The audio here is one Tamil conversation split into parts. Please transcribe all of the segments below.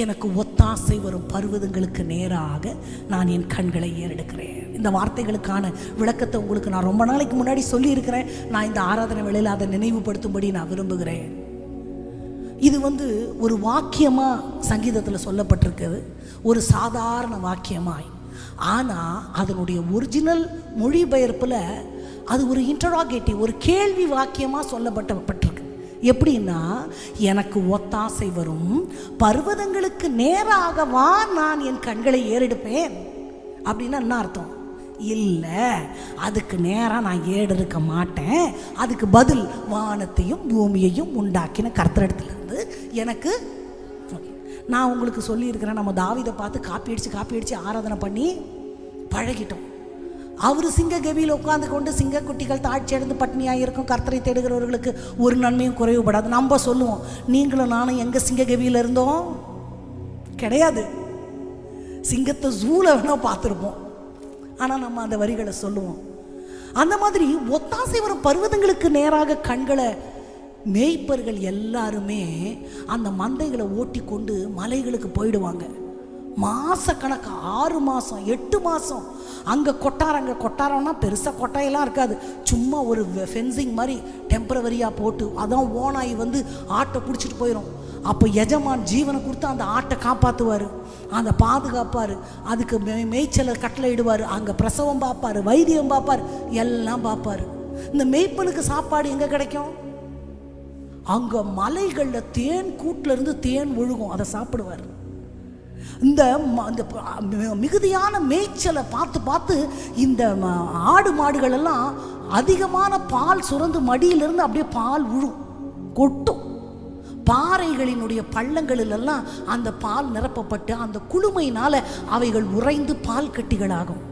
எனக்கு ஒத்தாசை வரும் பர்வதங்களுக்கு நேராக நான் என் கண்களை ஏறெடுக்கிறேன். இந்த வார்த்தைகளுக்கான விளக்கத்தை உங்களுக்கு நான் ரொம்ப நாளைக்கு முன்னாடி சொல்லியிருக்கிறேன். நான் இந்த ஆராதனை வேளையில் அதை நினைவுபடுத்தும்படி நான் விரும்புகிறேன். இது ஒரு வாக்கியமாக சங்கீதத்தில் சொல்லப்பட்டிருக்குது, ஒரு சாதாரண வாக்கியமாய். ஆனால் அதனுடைய ஒரிஜினல் மொழிபெயர்ப்பில் அது ஒரு இன்டராகேட்டிவ், ஒரு கேள்வி வாக்கியமாக சொல்லப்பட்டிருக்கு. எப்படின்னா, எனக்கு ஒத்தாசை வரும் பர்வதங்களுக்கு நேராகவா நான் என் கண்களை ஏறெடுப்பேன் அப்படின்னா என்ன அர்த்தம்? இல்லை, அதுக்கு நேராக நான் ஏறெடுக்க மாட்டேன். அதுக்கு பதில் வானத்தையும் பூமியையும் உண்டாக்கின கர்த்தரிடத்திலிருந்து எனக்கு. நான் உங்களுக்கு சொல்லியிருக்கிறேன், நம்ம தாவீதை பார்த்து காப்பி அடித்து ஆராதனை பண்ணி பழகிட்டோம். அவர் சிங்க கவியில் உட்கார்ந்து கொண்டு சிங்க குட்டிகள் தாட்சி அடைந்து பட்னியாக இருக்கும், கர்த்தரை தேடுகிறவர்களுக்கு ஒரு நன்மையும் குறைவுபடாது. நம்ம சொல்லுவோம், நீங்களும் நானும் எங்கே சிங்க கவியில் இருந்தோம்? கிடையாது. சிங்கத்தை ஜூல வேணா பார்த்துருப்போம், ஆனால் நம்ம அந்த வரிகளை சொல்லுவோம். அந்த மாதிரி ஒத்தாசை வரும் பர்வதங்களுக்கு நேராக கண்களை மேய்ப்பர்கள் எல்லாருமே அந்த மந்தைகளை ஓட்டி கொண்டு மலைகளுக்கு போயிடுவாங்க. மாசக்கணக்கு 6 மாதம் 8 மாதம் அங்கே கொட்டாரம்னா பெருசாக கொட்டாயெல்லாம் இருக்காது, சும்மா ஒரு ஃபென்சிங் மாதிரி டெம்பரவரியாக போட்டு அதான் ஓனாய் ஆட்டை பிடிச்சிட்டு போயிடும். அப்போ எஜமான் ஜீவனை கொடுத்து அந்த ஆட்டை காப்பாற்றுவார், அந்த பாதுகாப்பார், அதுக்கு மேய்ச்சலை கட்டளை இடுவார், அங்கே பிரசவம் பார்ப்பார், வைத்தியம் பார்ப்பார், எல்லாம் பார்ப்பார். இந்த மேய்ப்பனுக்கு சாப்பாடு எங்கே கிடைக்கும்? அங்கே மலைகளில் தேன் கூட்டிலேருந்து தேன் ஒழுகும், அதை சாப்பிடுவார். இந்த மிகுதியான மேய்ச்சலை பார்த்து இந்த ஆடு மாடுகள் எல்லாம் அதிகமான பால் சுரந்து மடியிலிருந்து அப்படியே பால் விழும், கொட்டும். பாறைகளினுடைய பள்ளங்களிலெல்லாம் அந்த பால் நிரப்பப்பட்டு அந்த குளுமையினால் அவைகள் உறைந்து பால் கட்டிகளாகும்.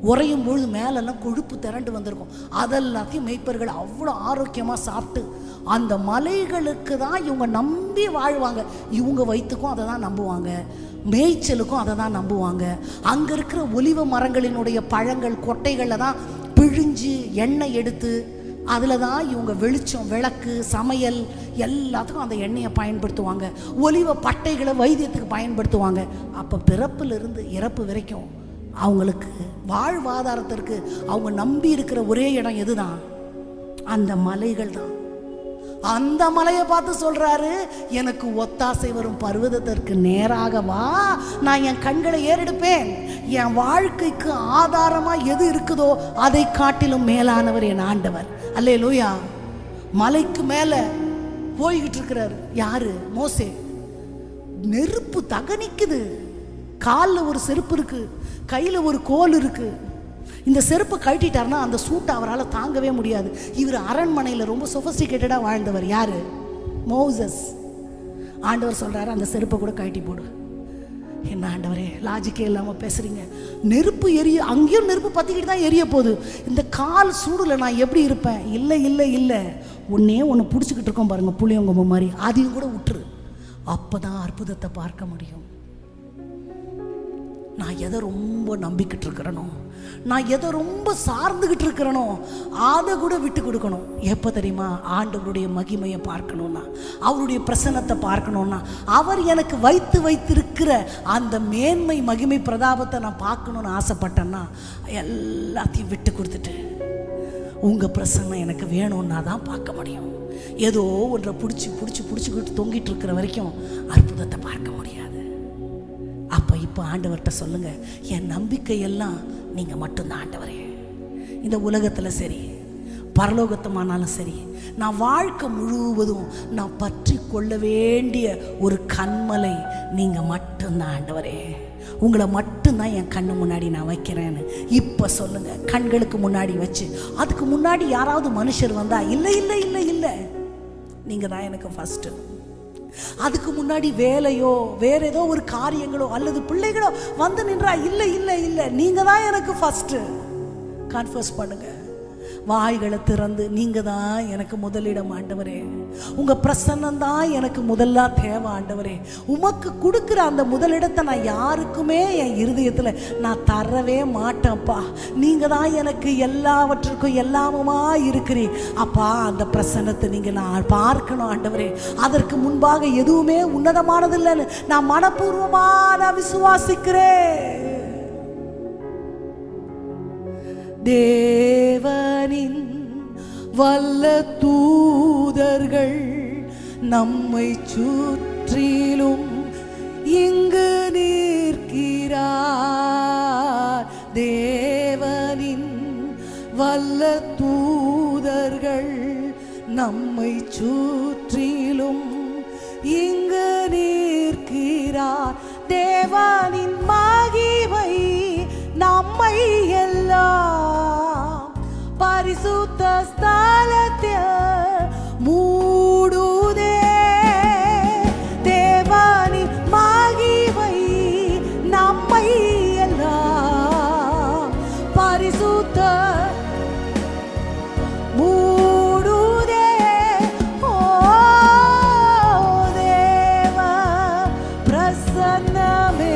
உறையும் பொழுது மேலெல்லாம் கொழுப்பு திரண்டு வந்திருக்கும். அதெல்லாத்தையும் மேய்ப்பர்கள் அவ்வளோ ஆரோக்கியமாக சாப்பிட்டு அந்த மலைகளுக்கு தான் இவங்க நம்பி வாழ்வாங்க. இவங்க வயிற்றுக்கும் அதை தான் நம்புவாங்க, மேய்ச்சலுக்கும் அதை தான் நம்புவாங்க. அங்கே இருக்கிற ஒலிவ மரங்களினுடைய பழங்கள் கொட்டைகளில் தான் பிழிஞ்சு எண்ணெய் எடுத்து அதில் தான் இவங்க வெளிச்சம், விளக்கு, சமையல் எல்லாத்துக்கும் அந்த எண்ணெயை பயன்படுத்துவாங்க. ஒலிவ பட்டைகளை வைத்தியத்துக்கு பயன்படுத்துவாங்க. அப்போ பிறப்பிலிருந்து இறப்பு வரைக்கும் அவங்களுக்கு வாழ்வாதாரத்திற்கு அவங்க நம்பி இருக்கிற ஒரே இடம் எதுதான்? அந்த மலைகள் தான். அந்த மலையை பார்த்து சொல்றாரு, எனக்கு ஒத்தாசை வரும் பர்வதத்திற்கு நேராக வா, நான் என் கண்களை ஏறெடுப்பேன். என் வாழ்க்கைக்கு ஆதாரமா எது இருக்குதோ அதை காட்டிலும் மேலானவர் என் ஆண்டவர். அல்லேலூயா. மலைக்கு மேல போய்கிட்டு இருக்கிறாரு. யாரு? மோசே. நெருப்பு தகனிக்குது, காலில் ஒரு செருப்பு இருக்கு, கையில் ஒரு கோல் இருக்கு. இந்த செருப்பை கழட்டிட்டார்னா அந்த சூட்டை அவரால் தாங்கவே முடியாது. இவர் அரண்மனையில் ரொம்ப சொஃபஸ்டிகேட்டடாக வாழ்ந்தவர். யாரு? மோசஸ். ஆண்டவர் சொல்கிறாரு, அந்த செருப்பை கூட கழட்டி போடு. என்ன ஆண்டவரே, லாஜிக்கே இல்லாமல் பேசுகிறீங்க. நெருப்பு எரிய, அங்கேயும் நெருப்பு பற்றிக்கிட்டு தான் எரிய போகுது. இந்த கால் சூடில் நான் எப்படி இருப்பேன்? இல்லை இல்லை இல்லை, ஒன்றே ஒன்று பிடிச்சிக்கிட்டு இருக்கோம் பாருங்க, புளியங்கும்பு மாதிரி, அதையும் கூட விட்டுரு. அப்போ தான் அற்புதத்தை பார்க்க முடியும். நான் எதை ரொம்ப நம்பிக்கிட்டு இருக்கிறேனோ, நான் எதை ரொம்ப சார்ந்துக்கிட்டு இருக்கிறேனோ அதை கூட விட்டு கொடுக்கணும். எப்போ தெரியுமா? ஆண்டவருடைய மகிமையை பார்க்கணுன்னா, அவருடைய பிரசன்னத்தை பார்க்கணுன்னா, அவர் எனக்கு வைத்திருக்கிற அந்த மேன்மை, மகிமை, பிரதாபத்தை நான் பார்க்கணுன்னு ஆசைப்பட்டேன்னா எல்லாத்தையும் விட்டு கொடுத்துட்டு உங்கள் பிரசன்னம் எனக்கு வேணும்னா தான் பார்க்க முடியும். ஏதோ ஒன்றை பிடிச்சிக்கிட்டு தொங்கிட்டு இருக்கிற வரைக்கும் அற்புதத்தை பார்க்க முடியாது. அப்போ இப்போ ஆண்டவர்கிட்ட சொல்லுங்க, என் நம்பிக்கையெல்லாம் நீங்கள் மட்டும்தான் ஆண்டவரே. இந்த உலகத்தில் சரி, பரலோகத்தமானாலும் சரி, நான் வாழ்க்கை முழுவதும் நான் பற்றி கொள்ள வேண்டிய ஒரு கண்மலை நீங்கள் மட்டும்தான் ஆண்டவரே. உங்களை மட்டும்தான் என் கண்ணு முன்னாடி நான் வைக்கிறேன்னு இப்போ சொல்லுங்க. கண்களுக்கு முன்னாடி வச்சு, அதுக்கு முன்னாடி யாராவது மனுஷர் வந்தா இல்லை இல்லை இல்லை இல்லை, நீங்கள் தான் எனக்கு ஃபஸ்ட்டு. அதுக்கு முன்னாடி வேலையோ வேற ஏதோ ஒரு காரியங்களோ அல்லது பிள்ளைகளோ வந்து நின்றா இல்லை இல்லை இல்லை, நீங்க தான் எனக்கு ஃபர்ஸ்ட். கன்ஃபர்ஸ் பண்ணுங்க. வாய்களை திறந்து நீங்க தான் எனக்கு முதலிடம் ஆண்டவரே, உங்க பிரசன்னம் தான் எனக்கு முதல்ல தேவை ஆண்டவரே. உமக்கு கொடுக்குற அந்த முதலிடத்தை நான் யாருக்குமே என் இருதயத்துல நான் தரவே மாட்டேன்ப்பா. நீங்க தான் எனக்கு எல்லாவற்றுக்கும் எல்லாமுமா இருக்கிறீர் அப்பா. அந்த பிரசன்னத்தை நீங்க நான் பார்க்கணும் ஆண்டவரே. அதற்கு முன்பாக எதுவுமே உன்னதமானது இல்லைன்னு நான் மனப்பூர்வமா நான் விசுவாசிக்கிறேன். தேவனின் வல்ல தூதர்கள் நம்மை சுற்றிலும் இங்கு நிற்கிறார். தேவனின் வல்ல தூதர்கள் நம்மை சுற்றிலும் இங்கு நிற்கிறார். தேவனின் மகிமை நம்மை எல்லாம் பரிசுத்த ஸ்தலத்தில் மூடுதே. தேவனின் மகிமை நம்மை எல்லாம் பரிசுத்த மூடுதே. ஓ தேவ பிரசன்னமே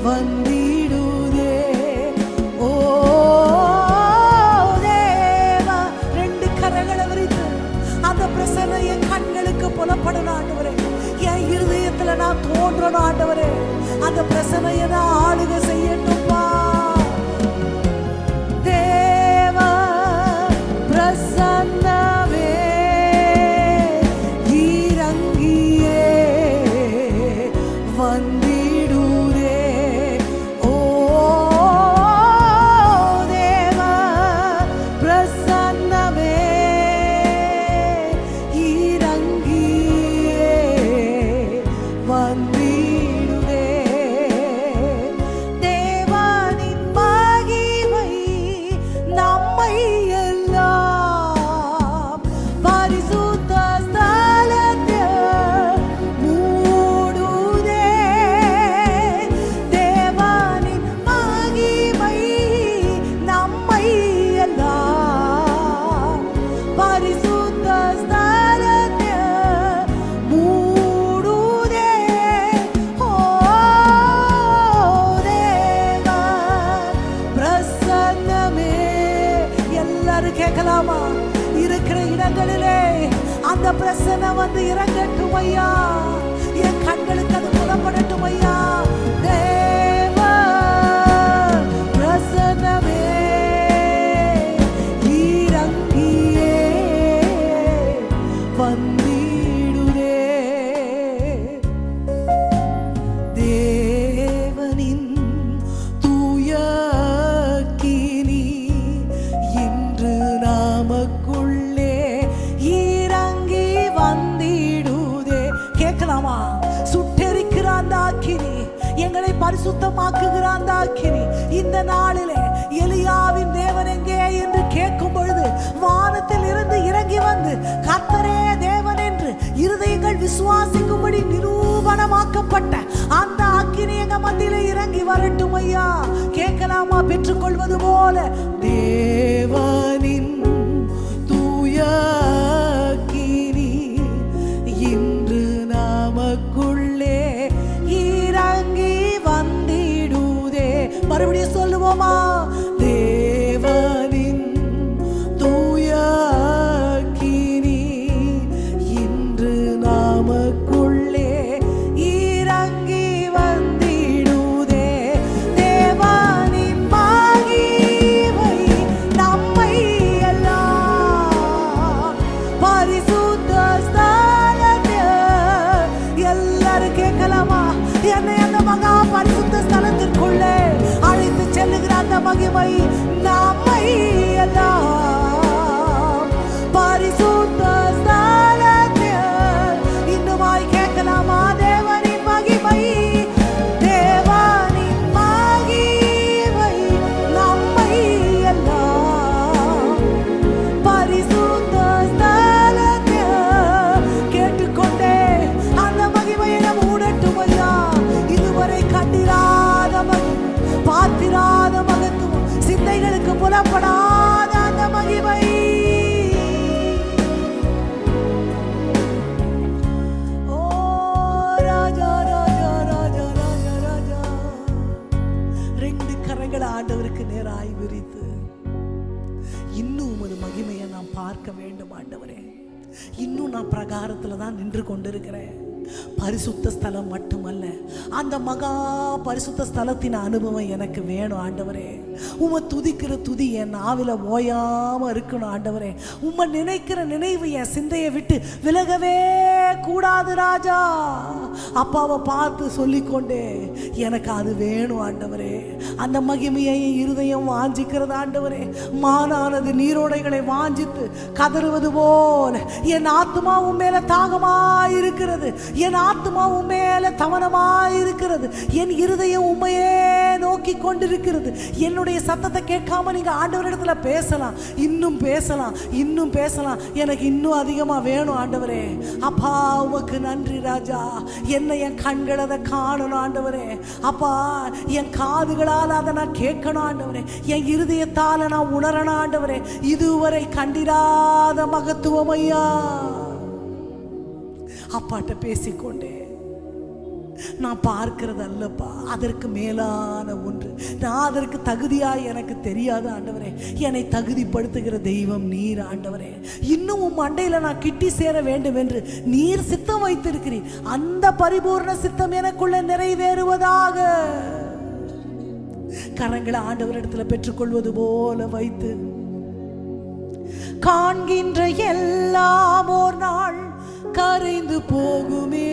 வந்திடுதே. ஓ தேவா, ரெண்டு கரங்களை விரித்து அந்த பிரசன்னம் என் கண்களுக்கு புலப்படணும் ஆண்டவரே. என் இருதயத்துல நான் தோன்றணும் ஆண்டவரே. அந்த பிரசன்னம் என்ன ஆளுகை செய்யட்டும்பா. தேவா பிரசன்னமே இறங்கியே வந்திடுதே. ஓ தேவா பிரசன்னமே இறங்கியே வந்திடுதே. தேவனின் மகிமை நம்மை எல்லாம் பரிசுத்த ஸ்தலத்தில் மூடுதே. தேவனின் மகிமை நம்மை எல்லாம் பரிசுத்த ஸ்தலத்தில் மூடுதே. ஓ தேவா பிரசன்னமே. எல்லாரும் கேட்கலாமா? இருக்கிற இடங்களிலே அந்த பிரசன்னம் வந்து இறங்கட்டும் ஐயா. என் கண்களுக்கு அது புலப்படட்டும் ஐயா. தேவா பிரசன்னமே இறங்கியே வந்திடுதே. தேவனின் தூய அக்கினி இன்று நமக்குள்ளே இறங்கி வந்திடுதே. கேட்கலாமா? சுட்டெரிக்கிற அந்த அக்கினி, எங்களை பரிசுத்தமாக்குகிற அந்த அக்கினி இந்த நாளிலே எலியாவின் தேவன் எங்கே என்று கேட்கும் பொழுது வானத்தில் இருந்து இறங்கி வந்து கர்த்தரே தேவன் என்று இருதயங்கள் விசுவாசிக்கும்படி நிரூபணமாக்கப்பட்ட அந்த அக்கினி எங்க மத்தியிலே இறங்கி வரட்டும் ஐயா. கேட்கலாமா? பெற்றுக்கொள்வது போல தேவனின் தூய அக்கினி இன்று நமக்குள்ளே இறங்கி வந்திடுதே. மறுபடியும் சொல்லுவோமா? தேவனின் தூய அக்கினி இன்று நமக்குள்ளே இறங்கி வந்திடுதே. தேவனின் மகிமை நம்மை எல்லாம் பரிசுத்த ஸ்தலத்தில். எல்லாரும் கேட்கலாமா? என்னை அந்த மகா பரிசுத்த ஸ்தலத்திற்குள்ளே அழைத்து செல்லுகிற அந்த மகிமை நம்மை எல்லாம் பரிசுத்த ஸ்தலத்தில். இன்னுமாய் கேட்கலாமா? தேவனின் மகிமை, தேவனின் மகிமை நம்மை எல்லாம் பரிசுத்த ஸ்தலத்தில். கேட்டுக்கொண்டே அந்த மகிமையை மூடட்டும் ஐயா. இதுவரை கண்டிராத மகிமை, பார்த்து இன்னும் நான் பிரகாரத்துல தான் நின்று கொண்டிருக்கிறேன். பரிசுத்த ஸ்தலம் மட்டுமல்ல, அந்த மகா பரிசுத்த ஸ்தலத்தின் அனுபவம் எனக்கு வேணும் ஆண்டவரே. உம்மை துதிக்கிற துதி என் நாவில ஓயாம இருக்கணும் ஆண்டவரே. உம்மை நினைக்கிற நினைவு என் சிந்தையை விட்டு விலகவே கூடாது ராஜா. அப்பாவை பார்த்து சொல்லிக்கொண்டே எனக்கு அது வேணும் ஆண்டவரே. அந்த மகிமையை இருதயம் வாஞ்சிக்கிறது ஆண்டவரே. மானானது நீரோடைகளை வாஞ்சித்து கதறுவது போல என் ஆத்துமா உம்மேல தாகமாயிருக்கிறது. என் ஆத்துமா உண்மையில தவனமாயிருக்கிறது. என் இருதயம் உண்மையே நோக்கி கொண்டிருக்கிறது. என்னுடைய சத்தத்தை கேட்காம நீங்க ஆண்டவரிடத்துல பேசலாம், இன்னும் பேசலாம், இன்னும் பேசலாம். எனக்கு இன்னும் அதிகமா வேணும் ஆண்டவரே. அப்பா உமக்கு நன்றி ராஜா. என்ன என் கண்கள் அதை காணணும் ஆண்டவரே. அப்பா என் காதுகளால் அதை நான் கேட்கணும் ஆண்டவரே. என் இருதயத்தால நான் உணரணும் ஆண்டவரே. இதுவரை கண்டிராத மகத்துவம் ஐயா. அப்பாட்ட பேசிக்கொண்டே நான் பார்க்கிறது அல்லப்பா, அதற்கு மேலான ஒன்று. நான் அதற்கு தகுதியாய் எனக்கு தெரியாது ஆண்டவரே. என்னை தகுதிப்படுத்துகிற தெய்வம் நீர் ஆண்டவரே. இன்னும் உம் மண்டையில நான் கிட்டி சேர வேண்டும் என்று நீர் சித்தம் வைத்திருக்கிறீர். அந்த பரிபூர்ண சித்தம் எனக்குள்ள நிறைவேறுவதாக. கரங்களை ஆண்டவரிடத்துல பெற்றுக்கொள்வது போல வைத்து, காண்கின்ற எல்லாம் ஓர் நாள் கரைந்து போகுமே,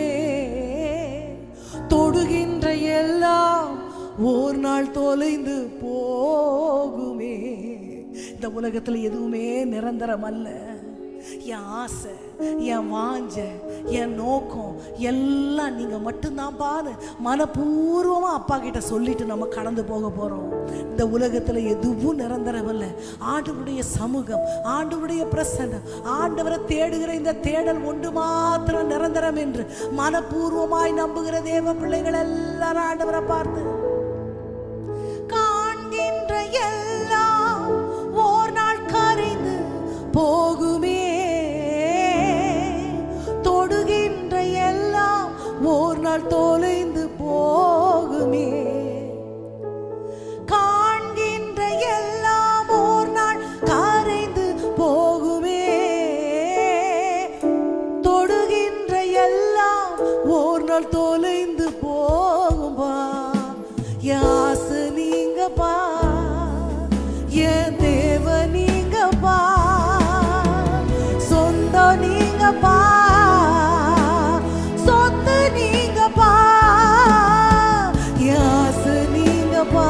தொடுகின்ற எல்லாம் ஒரு நாள் தொலைந்து போகுமே. இந்த உலகத்தில் எதுவுமே நிரந்தரம் அல்ல. என் ஆசை, என் வாஞ்ச, என் நோக்கம் எல்லாம் நீங்க மட்டும்தான் பாரு. மனப்பூர்வமா அப்பா கிட்ட சொல்லிட்டு நம்ம கடந்து போக போறோம். இந்த உலகத்துல எதுவும் நிரந்தரம் அல்ல. ஆண்டவருடைய சமூகம், ஆண்டவருடைய பிரசன்னம், ஆண்டவரை தேடுகிற இந்த தேடல் ஒன்று மாத்திரம் நிரந்தரம் என்று மனப்பூர்வமாய் நம்புகிற தேவ பிள்ளைகள் எல்லாரும் ஆண்டவரை பார்த்து, காண்கின்ற எல்லாம் ஓர் நாள் கரைந்து போகுமே, தொடுகின்ற எல்லாம் ஒரு நாள் தொலைந்து போகுமே, காண்கின்ற எல்லாம் ஒரு நாள் கரைந்து போகுமே, தொடுகின்ற எல்லாம் ஒரு நாள் தொலைந்து போகும்பா. யாசு நீங்கப்பா, என் தேவ நீங்கப்பா, சொந்தம் நீங்கப்பா, சொத்து நீங்கப்பா, யாசு நீங்கப்பா,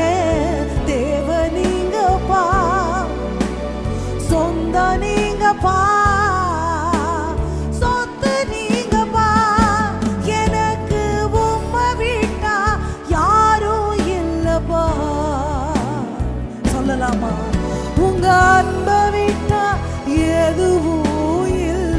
என் தேவ நீங்கப்பா, சொந்தம் நீங்கப்பா, சொத்து நீங்கப்பா. எனக்கு உம்மை விட்டா யாரும் இல்லப்பா. சொல்லலாமா? உங்க அன்பை விட்டா எதுவும் இல்லை.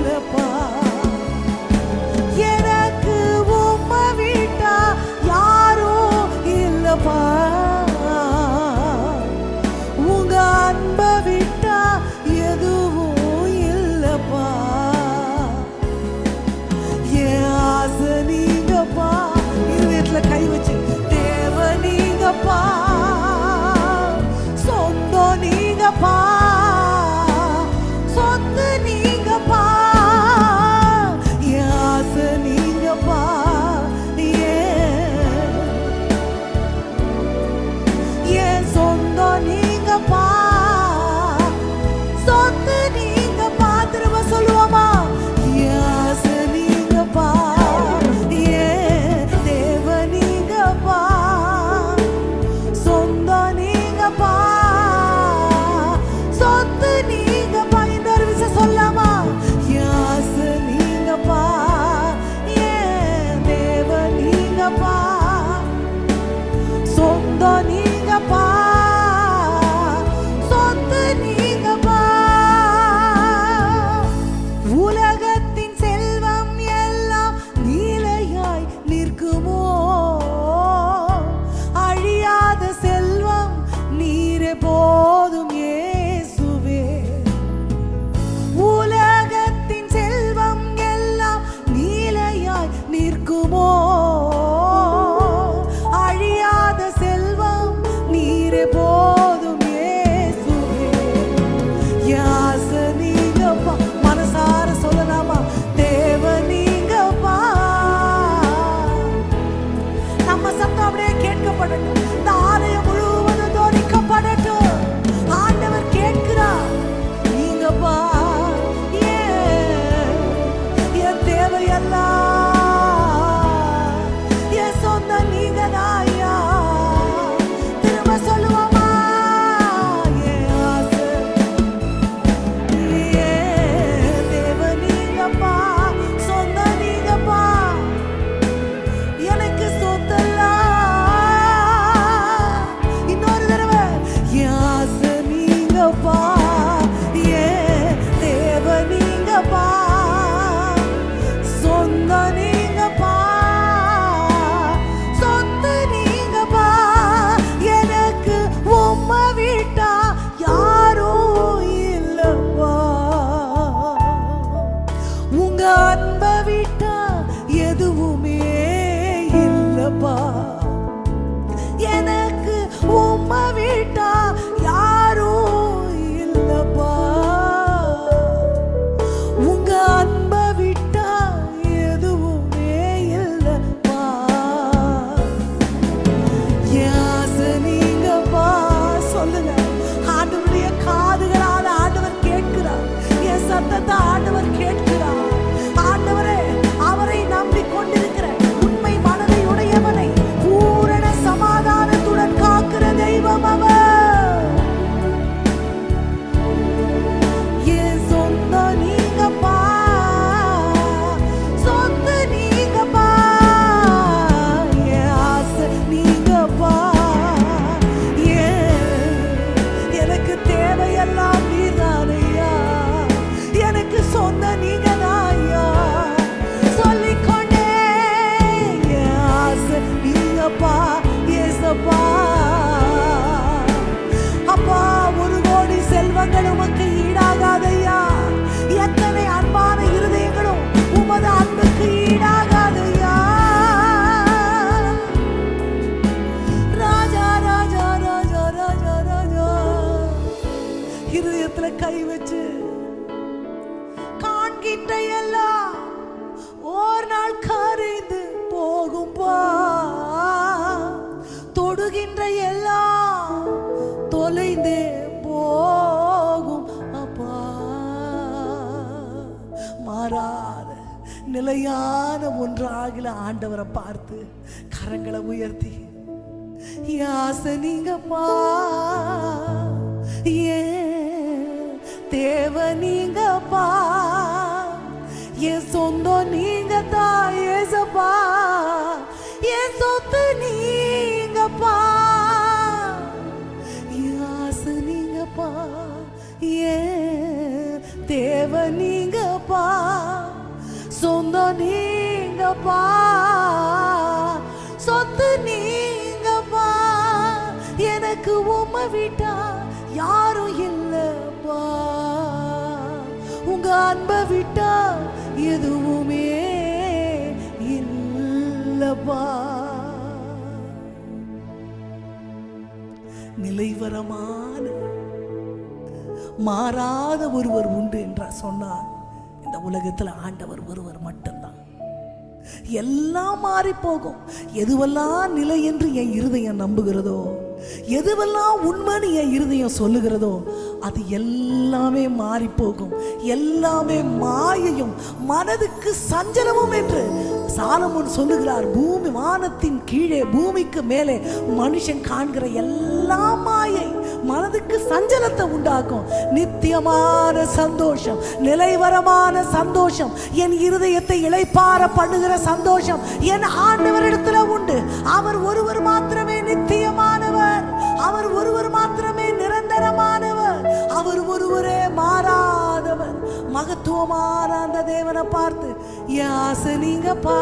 சத்தத்தை ஆண்டவர் கேட்கிறார். ஆண்டவரே, அவரை நம்பிக்கொண்டிருக்கிற உண்மை மனதை உடையவனை பூரண சமாதானத்துடன் காக்கிற தெய்வம் அவர். என் சொந்த நீங்கப்பா, சொத்து நீங்கப்பா, என் ஆசை நீங்கப்பா, எனக்கு தேவையெல்லாம் நீதானையா, எனக்கு சொந்த நீங்கதாயா சொல்லிக்கொண்டே. என் ஆசை நீங்கப்பா ஏசப்பா. அப்பா, 1 கோடி செல்வங்கள் உமக்கு ஈடாகாதையா. எத்தனை அன்பான இருதயங்களும் உமது அன்புக்கு ஈடாகாதையா. ராஜா ராஜா ராஜா ராஜா ராஜா, இருதயத்துல கை வச்சு காண்கின்ற எல்லாம் ஒரு நாள் கரைந்து போகும்பா. தொடுகின்ற எல்லாம் தொலைந்தே போகும் அப்பா. மாறாத நிலையான ஒன்றாகல ஆண்டவரை பார்த்து கரங்களை உயர்த்தி ஆசை நீங்கப்பா, தேவ நீங்கப்பா, என் சொந்தம் நீங்க தான் ஏசப்பா, என் சொத்து நீங்கப்பா, ஆசை நீங்கப்பா, தேவ நீங்கப்பா, சொந்தம் நீங்கப்பா, சொத்து நீங்கப்பா, எனக்கு உம்மை விட்டா யாரும் இல்லப்பா, உங்க அன்பை விட்டா எதுவுமே இல்லப்பா. நிலைவரமான மாறாத ஒருவர் உண்டு என்றார் சொன்னார். இந்த உலகத்தில் ஆண்டவர் ஒருவர் மட்டும்தான். எல்லாம் மாறி போகும். எதுவெல்லாம் நிலை என்று என் இருதயம் நம்புகிறதோ, எதுவெல்லாம் உண்மைன்னு என் இருதயம் சொல்லுகிறதோ, அது எல்லாமே மாறி போகும். எல்லாமே மாயையும் மனதுக்கு சஞ்சலமும் என்று சாலமோன் சொல்லுகிறார். பூமி வானத்தின் கீழே பூமிக்கு மேலே மனுஷன் காண்கிற எல்லாம் மாயை மனதுக்கு சஞ்சலத்தை உண்டாக்கும். நித்தியமான சந்தோஷம், நிலைவரமான சந்தோஷம், என் இருதயத்தை இளைப்பாற பண்ணுகிற சந்தோஷம் என் ஆண்டவரிடத்துல உண்டு. அவர் ஒருவர் மாத்திரமே நித்தியமானவர், அவர் ஒருவர் மாத்திரமே நிரந்தரமானவர், அவர் ஒருவரே மாறாதவர். மகத்துவமான அந்த தேவனை பார்த்து ஆசை நீங்கப்பா,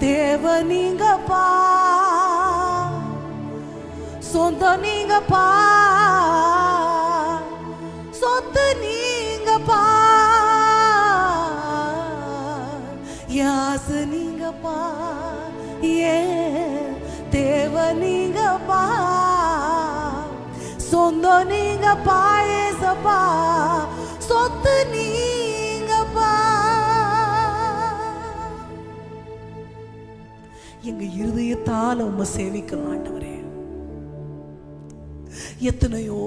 தேவ நீங்கப்பா, சொந்த நீங்கப்பா, சொத்து நீங்கப்பா, ஆசை நீங்கப்பா, தேவ நீங்கப்பா, சொந்த நீங்கப்பா ஏசப்பா, சொத்து நீங்கப்பா. எங்க இருதயத்தால உம்மை சேவிக்கிறோம் ஆண்டவரே. எத்தனையோ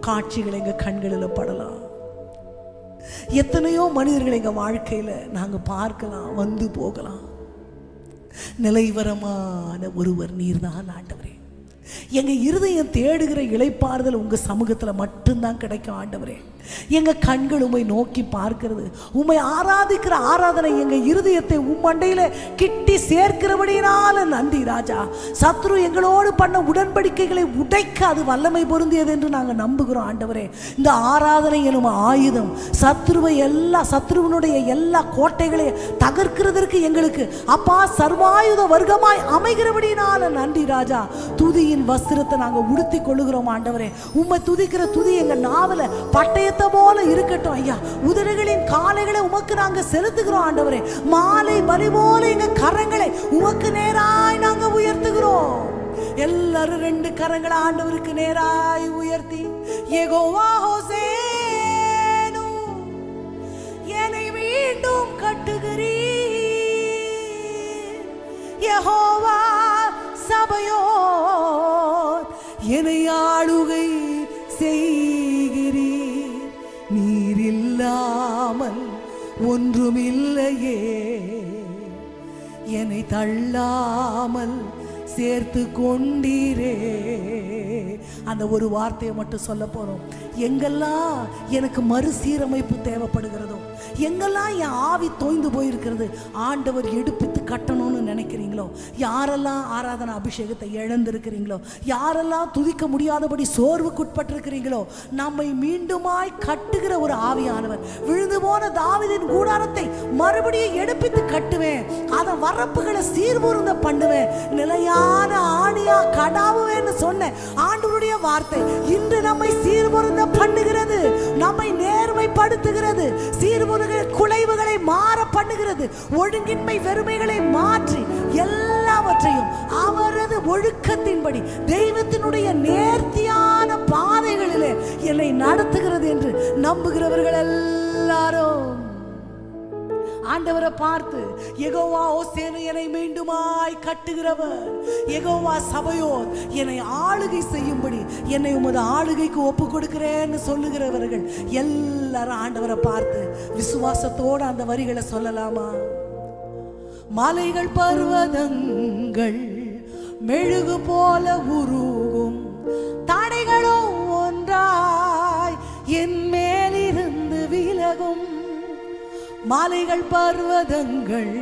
காட்சிகள் எங்க கண்களில் படலாம், எத்தனையோ மனிதர்கள் எங்க வாழ்க்கையில நாங்க பார்க்கலாம், வந்து போகலாம். நிலைவரமான ஒருவர் நீர்தான் ஆண்டவரே. எங்க இருதயம் தேடுகிற இளைப்பாறுதல் உங்க சமூகத்துல மட்டும்தான் கிடைக்கும் ஆண்டவரே. எங்க கண்கள் உம்மை நோக்கி பார்க்கிறது, உம்மை ஆராதிக்கிற ஆராதனை எங்க இருதயத்தை உம்மண்டையில கிட்டி சேர்க்கிறபடினால நன்றி ராஜா. சத்ரு எங்களோடு பண்ண உடன்படிக்கைகளை உடைக்க அது வல்லமை பொருந்தியது என்று நாங்கள் நம்புகிறோம் ஆண்டவரே. இந்த ஆராதனை எனும் ஆயுதம் சத்ருவனுடைய எல்லா கோட்டைகளை தகர்க்கிறதற்கு எங்களுக்கு அப்பா சர்வாயுத வர்க்கமாய் அமைகிறபடினால நன்றி ராஜா. துதியின் வஸ்திரத்தை நாங்கள் உடுத்தி கொள்ளுகிறோம் ஆண்டவரே. உம்மை துதிக்கிற துதி எங்க நாவல பட்டயத்தை போல இருக்கட்டும் ஐயா. உதடுகளின் காலைகளை உமக்கு நாங்க செலுத்துகிறோம் ஆண்டவரே. மாலை பலி போல எங்க கரங்களை உமக்கு நேராய் நாங்க உயர்த்துகிறோம். எல்லாரும் 2 கரங்களை ஆண்டவருக்கு நேராய் உயர்த்தி யெகோவா ஹோசேனு என்னை மீண்டும் கட்டுகிறீர், யெகோவா சபையோர் என்னை ஆளுகை செய் ஒன்றுமில்லையே, என்னை தள்ளாமல் சேர்த்து கொண்டீரே. அந்த ஒரு வார்த்தையை மட்டும் சொல்ல போறோம். எங்கெல்லாம் எனக்கு மறுசீரமைப்பு தேவைப்படுகிறதோ, எங்கெல்லாம் என் ஆவி தோய்ந்து போயிருக்கிறது, ஆண்டவர் எடுப்பித்து கட்டணும்னு நினைக்கிறீங்களோ, யாரெல்லாம் ஆராதனை அபிஷேகத்தை இழந்திருக்கிறீங்களோ, யாரெல்லாம் துதிக்க முடியாதபடி சோர்வுக்குட்பட்டிருக்கிறீங்களோ, நம்மை மீண்டுமாய் கட்டுகிற ஒரு ஆவியானவர், விழுந்து போன தாவீதின் கூடாரத்தை மறுபடியும் எடுப்பித்து கட்டுவேன், அதன் வரப்புகளை சீர்பொருந்த பண்ணுவேன், நிலையான ஆணியா கடாவுவேன்னு சொன்ன ஆண்டவருடைய வார்த்தை இன்று நம்மை சீர்பொருந்த பண்ணுகிறது, நம்மை நேர்மைப்படுத்துகிறது, சீர்பொருந்த குலைவுகளை மாற பண்ணுகிறது, ஒழுங்கின்மை வெறுமைகளை மாற்றி எல்லாவற்றையும் அவரது ஒழுக்கத்தின்படி தெய்வத்தினுடைய நேர்த்தியான பாதைகளிலே என்னை நடத்துகிறது என்று நம்புகிறவர்கள் எல்லாரும் ஆண்டவரை பார்த்து, யெகோவா ஓசேனு என்னை மீண்டுமாய் கட்டுகிறவர், யெகோவா சபையோர் என்னை ஆளுகை செய்யும்படி என்னை உமது ஆளுகைக்கு ஒப்பு கொடுக்கிறேன்னு சொல்லுகிறவர்கள் எல்லாரும் ஆண்டவரை பார்த்து விசுவாசத்தோடு அந்த வரிகளை சொல்லலாமா? மலைகள் பர்வதங்கள் மெழுகு போல உருகும், தடைகளும் ஒன்றாய் என் மேலிருந்து விலகும். மலைகள் பர்வதங்கள்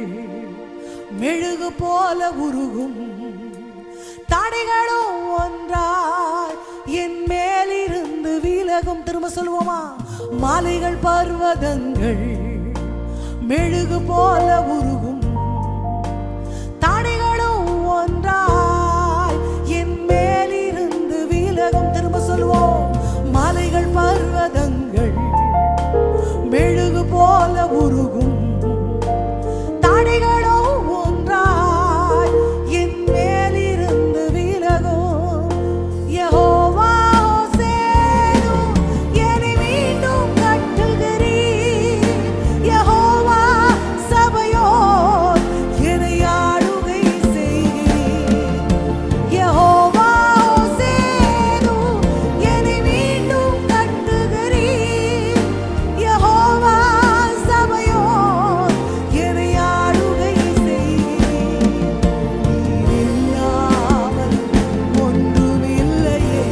மெழுகு போல உருகும், தடைகளும் ஒன்றாய் என் மேலிருந்து விலகும். திரும்ப சொல்லுவோமா? மலைகள் பர்வதங்கள் மெழுகு போல உருகும், தடைகளும் ஒன்றாய் என் மேலிருந்து விலகும். திரும்ப சொல்லுவோம். மலைகள் பர்வதங்கள் மெழுகு போல உருகும், தடைகளும் ஒன்றாய் என் மேலிருந்து விலகும். யெகோவா ஓசேனு என்னை மீண்டும் கட்டுகிறீர், யெகோவா சபையோர் என்னை ஆளுகை செய்கிறீர். யெகோவா ஓசேனு என்னை மீண்டும் கட்டுகிறீர், யெகோவா சபையோர் என்னை ஆளுகை செய்கிறீர். நீர் இல்லாமல் ஒன்றுமில்லையே,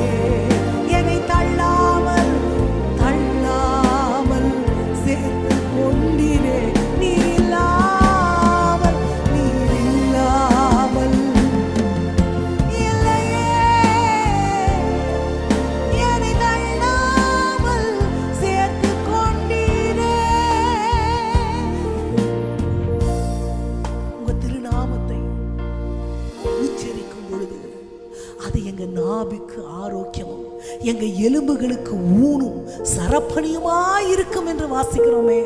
என்னை தள்ளாமல் சேர்த்து கொண்டீரே. நீர் இல்லாமல் இல்லையே, என்னை தள்ளாமல் சேர்த்து கொண்டீரே. உங்க திருநாமத்தை உச்சரிக்கும் பொழுது அது எங்க நாபிக்கு ஆரோக்கியமும் எங்க எலும்புகளுக்கு ஊனும் சரப்பணியுமாய் இருக்கும் என்று வாசிக்கிறோமே.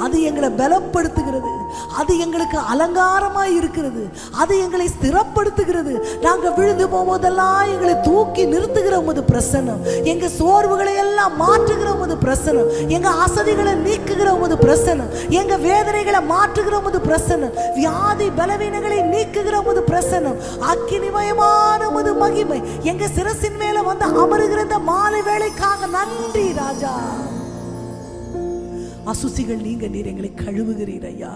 அது எங்களை பலப்படுத்துகிறது, அது எங்களுக்கு அலங்காரமாய் இருக்கிறது, அது எங்களை ஸ்திரப்படுத்துகிறது. நாங்க விழுந்து போகும்போதெல்லாம் எங்களை தூக்கி நிறுத்துகிற உமது பிரசன்னம், எங்க சோர்வுகளை எல்லாம் மாற்றுகிற உமது பிரசன்னம், எங்க அசதிகளை நீக்குகிற உமது பிரசன்னம், எங்க வேதனைகளை மாற்றுகிற உமது பிரசன்னம், வியாதி பலவீனங்களை நீக்குகிற உமது பிரசன்னம், அக்கினிமயமான உமது மகிமை எங்க சிரசின் மேல வந்து அமருகிற இந்த மாலை வேளைக்காக நன்றி ராஜா. அசுசிகள் நீங்க நீர் எங்களை கழுவுகிறீர் ஐயா,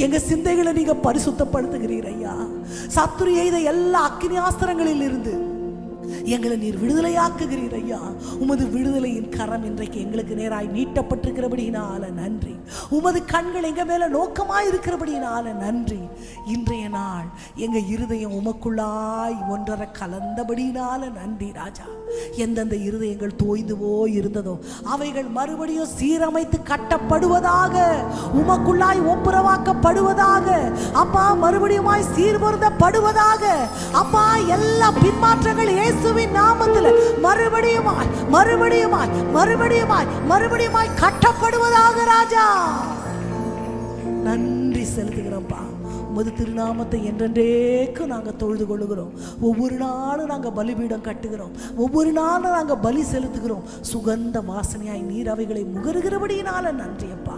எங்க சிந்தைகளை நீங்க பரிசுத்தப்படுத்துகிறீர் ஐயா. சத்துரு எய்த எல்லா அக்கினி ஆஸ்திரங்களில் இருந்து எங்களை நீர் விடுதலையாக்குகிறீர் ஐயா. உமது விடுதலையின் கரம் இன்றைக்கு எங்களுக்கு நேராய் நீட்டப்பட்டிருக்கிறபடியினால நன்றி. உமது கண்கள் எங்க மேல நோக்கமாய் இருக்கிறபடியினால நன்றி. இன்றைய நாள் எங்க இருதயம் உமக்குள்ளாய் ஒன்றரை கலந்தபடியினால நன்றி ராஜா. எந்தெந்த இருதயங்கள் தோய்ந்து போய் இருந்ததோ அவைகள் மறுபடியும் சீரமைத்து கட்டப்படுவதாக, உமக்குள்ளாய் ஒப்புரவாக்கப்படுவதாக அப்பா, மறுபடியுமாய் சீர்பொருந்தப்படுவதாக அப்பா. எல்லா பின்மாற்றங்கள் இயேசுவின் நாமத்தில் மறுபடியுமாய் மறுபடியுமாய் மறுபடியுமாய் மறுபடியுமாய் கட்டப்படுவதாக ராஜா. நன்றி செலுத்துகிறோம்ப்பா. உமது திருநாமத்தை என்றென்றேக்கு நாங்கள் தொழுது கொள்ளுகிறோம். ஒவ்வொரு நாளும் நாங்கள் பலிபீடம் கட்டுகிறோம், ஒவ்வொரு நாளும் நாங்கள் பலி செலுத்துகிறோம். சுகந்த வாசனையாய் நீர் அவைகளை முகருகிறபடியினால நன்றி அப்பா.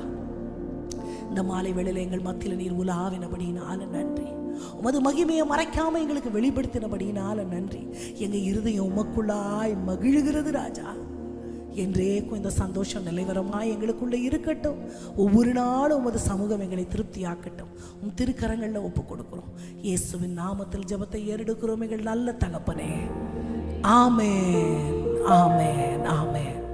இந்த மாலை வேளையில் எங்கள் மத்தியில் நீர் உலாவினபடியினால நன்றி. உமது மகிமையை மறைக்காம எங்களுக்கு வெளிப்படுத்தினபடியினால நன்றி. எங்க இருதயம் உமக்குள்ளாய் மகிழுகிறது ராஜா. என்றேக்கும் இந்த சந்தோஷம் நிலைவரமாய் எங்களுக்குள்ளே இருக்கட்டும். ஒவ்வொரு நாளும் உமது சமூகம் எங்களை திருப்தியாக்கட்டும். உம் திருக்கரங்களில் ஒப்பு கொடுக்கிறோம். இயேசுவின் நாமத்தில் ஜெபத்தை ஏறெடுக்கிறோம் எங்கள் நல்ல தகப்பனே. ஆமென், ஆமென், ஆமென்.